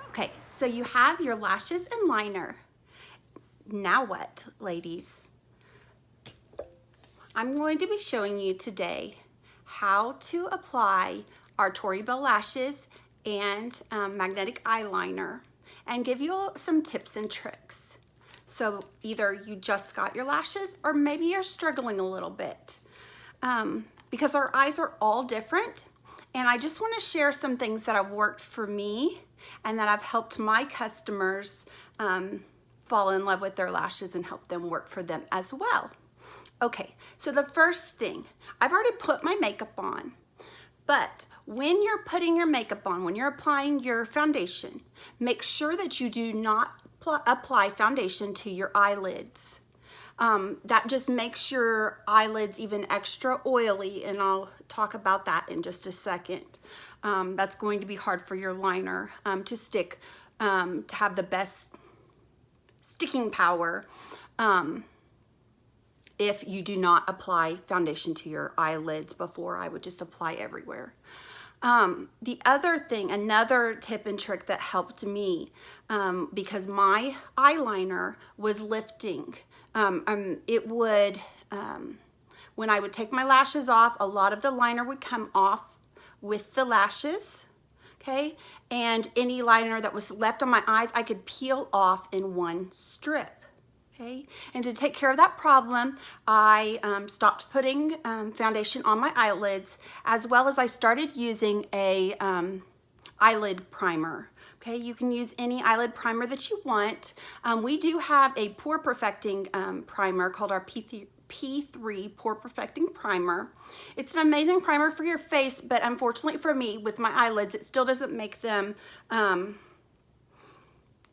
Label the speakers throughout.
Speaker 1: Okay, so you have your lashes and liner. Now what, ladies? I'm going to be showing you today how to apply our Tori Belle lashes and magnetic eyeliner and give you some tips and tricks. So either you just got your lashes or maybe you're struggling a little bit because our eyes are all different. And I just want to share some things that have worked for me and that I've helped my customers fall in love with their lashes and help them work for them as well. Okay, so the first thing, I've already put my makeup on, but when you're putting your makeup on, when you're applying your foundation, make sure that you do not apply foundation to your eyelids. That just makes your eyelids even extra oily, and I'll talk about that in just a second. That's going to be hard for your liner to stick, to have the best sticking power if you do not apply foundation to your eyelids before. I would just apply everywhere. The other thing, another tip and trick that helped me because my eyeliner was lifting. It would, when I would take my lashes off, a lot of the liner would come off with the lashes, okay? And any liner that was left on my eyes, I could peel off in one strip. Okay. And to take care of that problem, I stopped putting foundation on my eyelids, as well as I started using a eyelid primer. Okay, you can use any eyelid primer that you want. We do have a pore perfecting primer called our P3 Pore Perfecting Primer. It's an amazing primer for your face, but unfortunately for me, with my eyelids, it still doesn't make them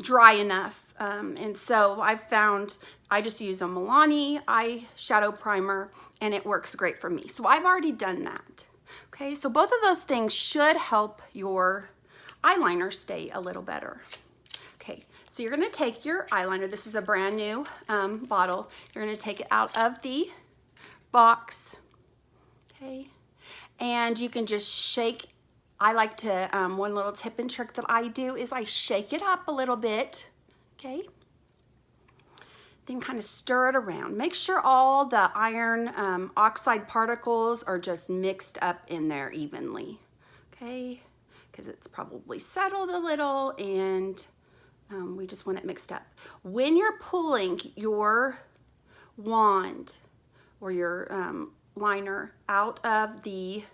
Speaker 1: dry enough. And so I've found I just use a Milani eyeshadow primer and it works great for me. So I've already done that. Okay, so both of those things should help your eyeliner stay a little better. Okay, so you're gonna take your eyeliner. This is a brand new bottle. You're gonna take it out of the box, okay? And you can just shake. I like to, one little tip and trick that I do is I shake it up a little bit, okay? Then kind of stir it around. Make sure all the iron oxide particles are just mixed up in there evenly, okay? Because it's probably settled a little and we just want it mixed up. When you're pulling your wand or your liner out of the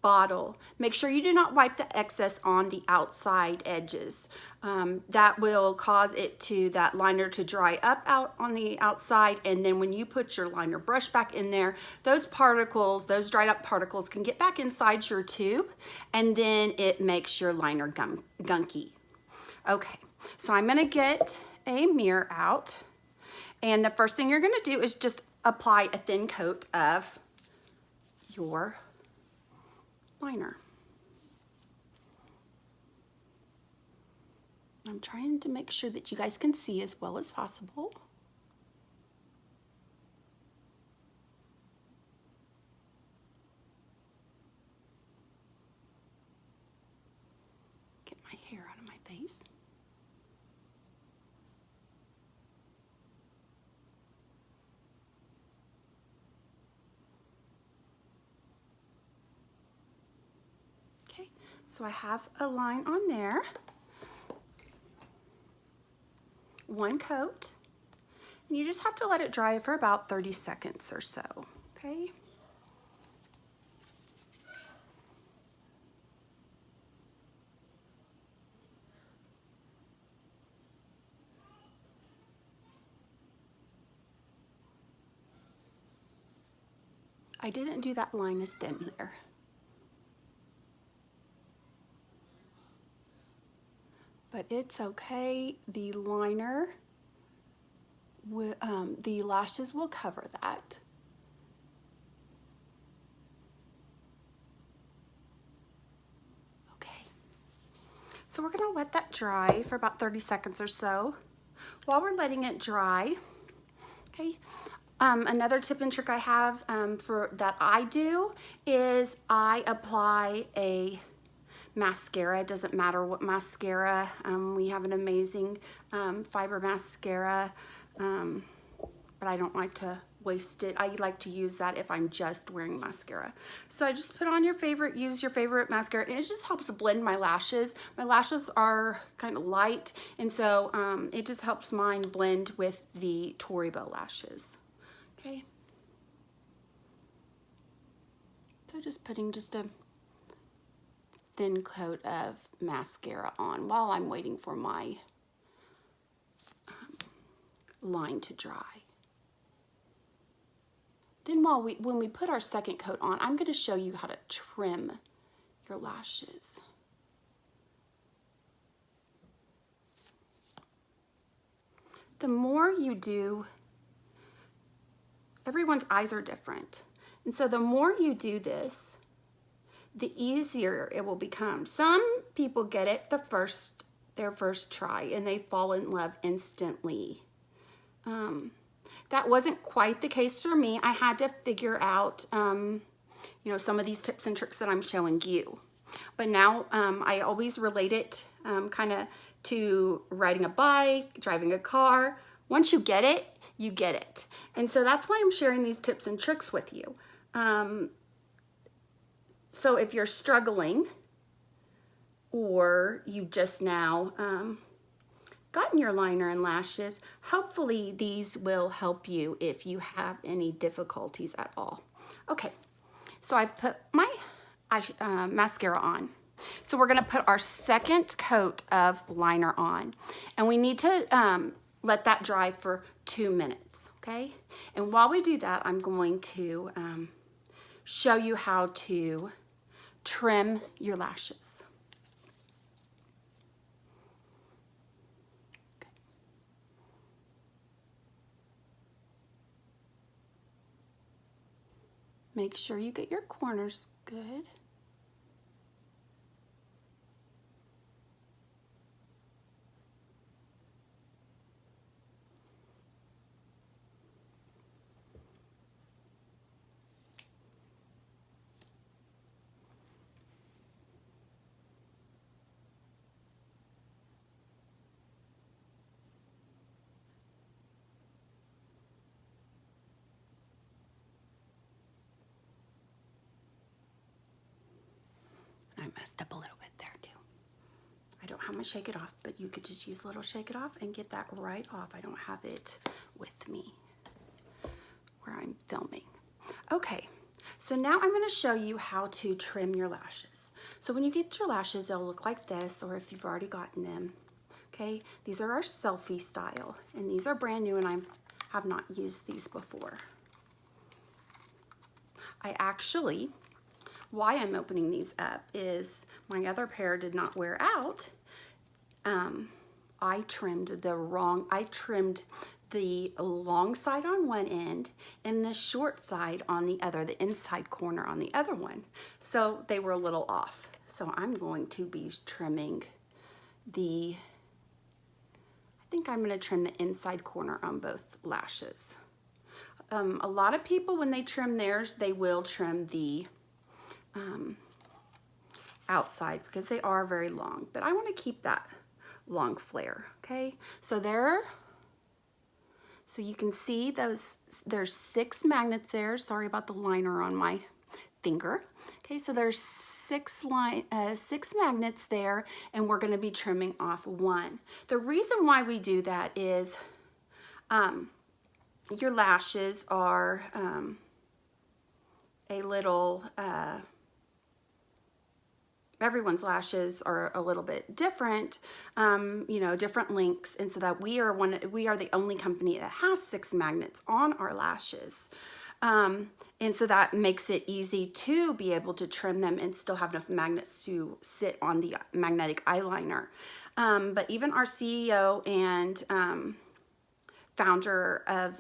Speaker 1: bottle, make sure you do not wipe the excess on the outside edges. That will cause that liner to dry up out on the outside, and then when you put your liner brush back in there, those particles, those dried up particles can get back inside your tube, and then it makes your liner gunky. Okay, so I'm gonna get a mirror out, and the first thing you're gonna do is just apply a thin coat of your liner. I'm trying to make sure that you guys can see as well as possible. Get my hair out of my face. Okay, so I have a line on there. One coat, and you just have to let it dry for about 30 seconds or so, okay? I didn't do that line as thin there. But it's okay. The liner, the lashes will cover that. Okay, so we're gonna let that dry for about 30 seconds or so. While we're letting it dry, okay, another tip and trick I have that I do is I apply a mascara. It doesn't matter what mascara. We have an amazing fiber mascara, but I don't like to waste it. I like to use that if I'm just wearing mascara. So I just put on your favorite, use your favorite mascara, and it just helps blend my lashes. My lashes are kind of light, and so it just helps mine blend with the Tori Belle lashes. Okay. So just putting just a thin coat of mascara on while I'm waiting for my line to dry. Then when we put our second coat on, I'm going to show you how to trim your lashes. The more you do, everyone's eyes are different. And so the more you do this, the easier it will become. Some people get it their first try and they fall in love instantly. That wasn't quite the case for me. I had to figure out, you know, some of these tips and tricks that I'm showing you. But now I always relate it kind of to riding a bike, driving a car. Once you get it, you get it. And so that's why I'm sharing these tips and tricks with you. So if you're struggling or you just now gotten your liner and lashes, hopefully these will help you if you have any difficulties at all. Okay, so I've put my mascara on. So we're gonna put our second coat of liner on, and we need to let that dry for 2 minutes, okay? And while we do that, I'm going to show you how to trim your lashes. Make sure you get your corners good. I messed up a little bit there too. I don't have my Shake It Off, but you could just use a little Shake It Off and get that right off. I don't have it with me where I'm filming. Okay, so now I'm gonna show you how to trim your lashes. So when you get your lashes, they'll look like this, or if you've already gotten them, okay? These are our selfie style, and these are brand new, and I have not used these before. I actually, why I'm opening these up is my other pair did not wear out. I trimmed the long side on one end and the short side on the other, the inside corner on the other one. So they were a little off. So I'm going to be trimming I think I'm gonna trim the inside corner on both lashes. A lot of people, when they trim theirs, they will trim the outside because they are very long, but I want to keep that long flare. Okay, so you can see those, there's 6 magnets there. Sorry about the liner on my finger. Okay, so there's 6 magnets there, and we're going to be trimming off 1. The reason why we do that is your lashes are a little everyone's lashes are a little bit different, you know, different lengths, and so that we are the only company that has 6 magnets on our lashes, and so that makes it easy to be able to trim them and still have enough magnets to sit on the magnetic eyeliner. But even our CEO and founder of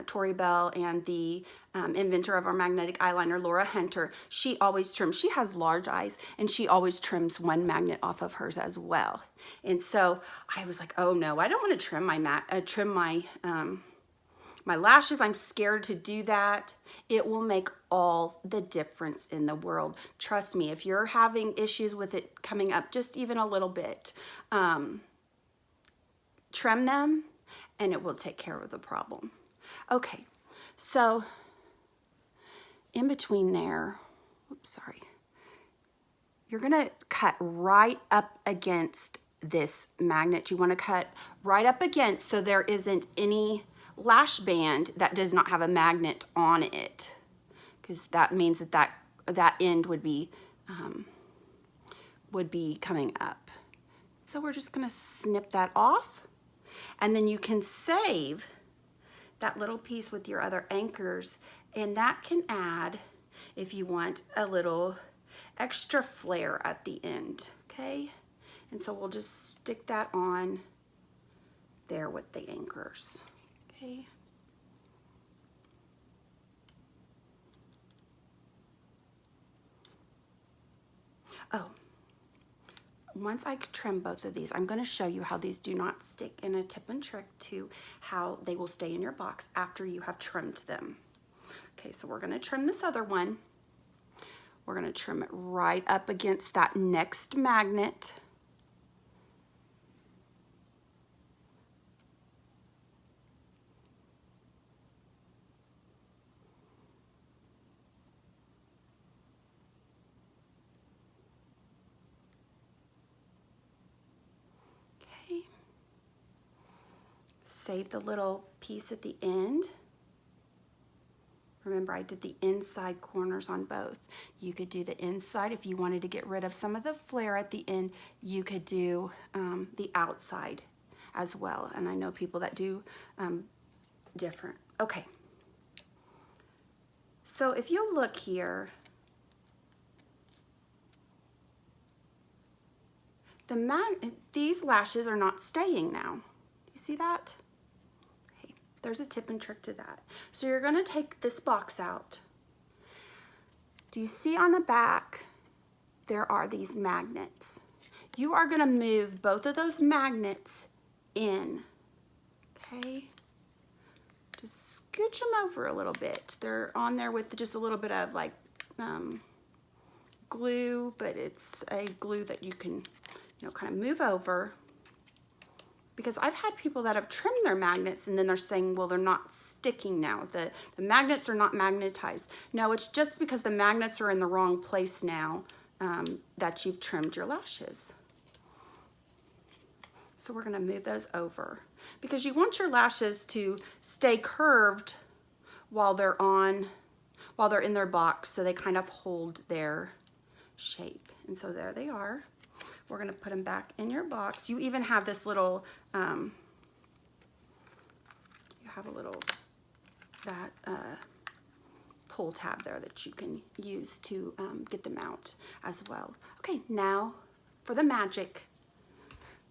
Speaker 1: Tori Belle and the inventor of our magnetic eyeliner, Laura Hunter, she always trims. She has large eyes, and she always trims 1 magnet off of hers as well. And so I was like, oh no, I don't want to trim my my lashes, I'm scared to do that. It will make all the difference in the world. Trust me, if you're having issues with it coming up just even a little bit, trim them and it will take care of the problem. Okay, so in between there, oops, sorry. You're gonna cut right up against this magnet. You wanna cut right up against so there isn't any lash band that does not have a magnet on it, because that means that that end would be coming up. So we're just gonna snip that off, and then you can save that little piece with your other anchors, and that can add, if you want, a little extra flare at the end, okay? And so we'll just stick that on there with the anchors, okay? Oh, once I trim both of these, I'm going to show you how these do not stick, and a tip and trick to how they will stay in your box after you have trimmed them. Okay, so we're going to trim this other one. We're going to trim it right up against that next magnet. Okay. Save the little piece at the end. Remember, I did the inside corners on both. You could do the inside if you wanted to get rid of some of the flare at the end. You could do the outside as well. And I know people that do different. Okay. So if you look here, these lashes are not staying now. You see that? There's a tip and trick to that. So you're gonna take this box out. Do you see on the back, there are these magnets. You are gonna move both of those magnets in, okay? Just scooch them over a little bit. They're on there with just a little bit of like glue, but it's a glue that you can, kind of move over. Because I've had people that have trimmed their magnets and then they're saying, well, they're not sticking now. The magnets are not magnetized. No, it's just because the magnets are in the wrong place now that you've trimmed your lashes. So we're gonna move those over because you want your lashes to stay curved while they're in their box, so they kind of hold their shape. And so there they are. We're gonna put them back in your box. You even have this little, pull tab there that you can use to get them out as well. Okay, now for the magic,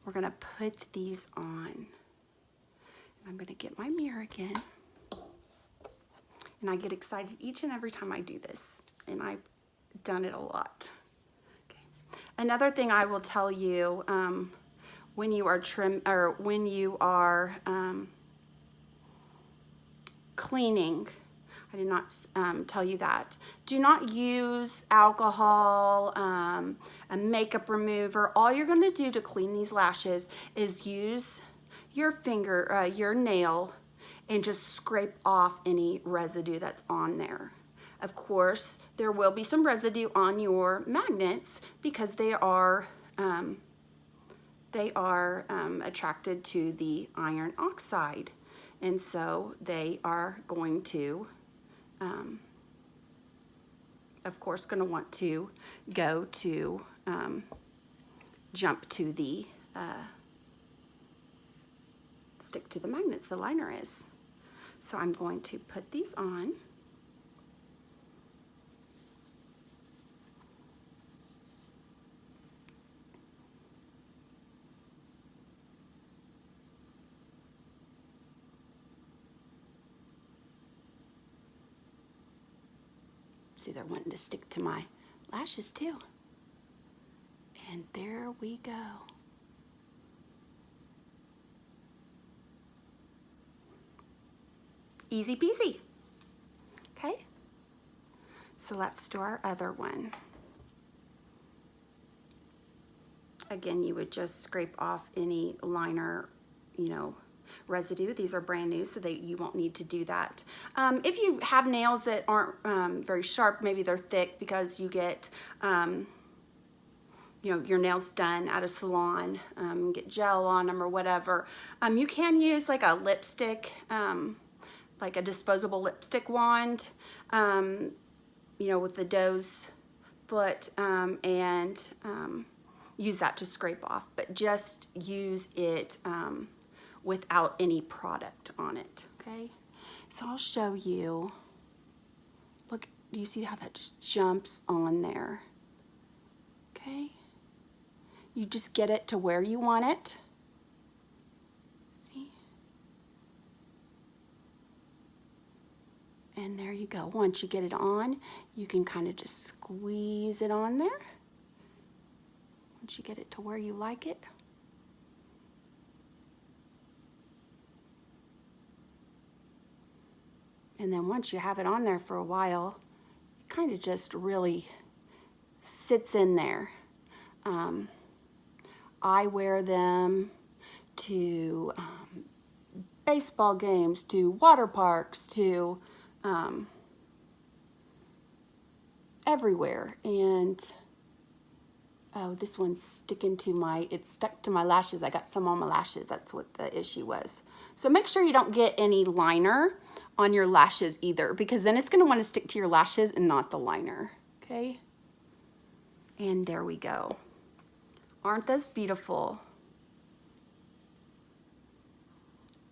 Speaker 1: we're gonna put these on. I'm gonna get my mirror again. And I get excited each and every time I do this, and I've done it a lot. Another thing I will tell you when you are cleaning, I did not tell you that. Do not use alcohol, a makeup remover. All you're going to do to clean these lashes is use your finger, your nail, and just scrape off any residue that's on there. Of course, there will be some residue on your magnets because they are attracted to the iron oxide, and so they are going to, of course, going to want to go to jump to the stick to the magnets. The liner is. So I'm going to put these on. See, they're wanting to stick to my lashes too. And there we go. Easy peasy. Okay, so let's do our other one. Again, you would just scrape off any liner, you know, residue. These are brand new, so you won't need to do that. If you have nails that aren't very sharp, maybe they're thick because you get you know, your nails done at a salon, get gel on them or whatever, you can use like a lipstick, like a disposable lipstick wand, you know, with the doe's foot, and use that to scrape off, but just use it without any product on it, okay? So I'll show you. Look, do you see how that just jumps on there? Okay. You just get it to where you want it. See? And there you go. Once you get it on, you can kind of just squeeze it on there. Once you get it to where you like it. And then once you have it on there for a while, it kind of just really sits in there. I wear them to baseball games, to water parks, to everywhere. And oh, this one's sticking to it's stuck to my lashes. I got some on my lashes. That's what the issue was. So make sure you don't get any liner on your lashes either, because then it's gonna wanna stick to your lashes and not the liner, okay? And there we go. Aren't those beautiful?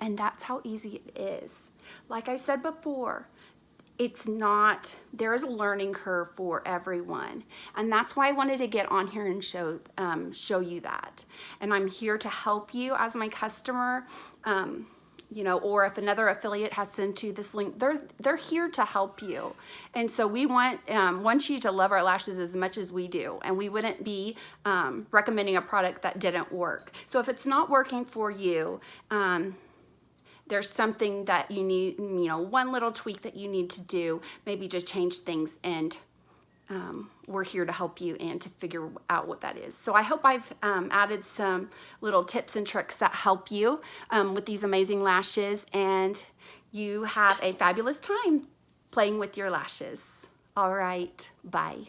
Speaker 1: And that's how easy it is. Like I said before, it's not, there is a learning curve for everyone. And that's why I wanted to get on here and show you that. And I'm here to help you as my customer, you know, or if another affiliate has sent you this link, they're here to help you. And so we want you to love our lashes as much as we do. And we wouldn't be recommending a product that didn't work. So if it's not working for you, there's something that you need, you know, one little tweak that you need to do, maybe to change things, and we're here to help you and to figure out what that is. So I hope I've added some little tips and tricks that help you with these amazing lashes, and you have a fabulous time playing with your lashes. All right, bye.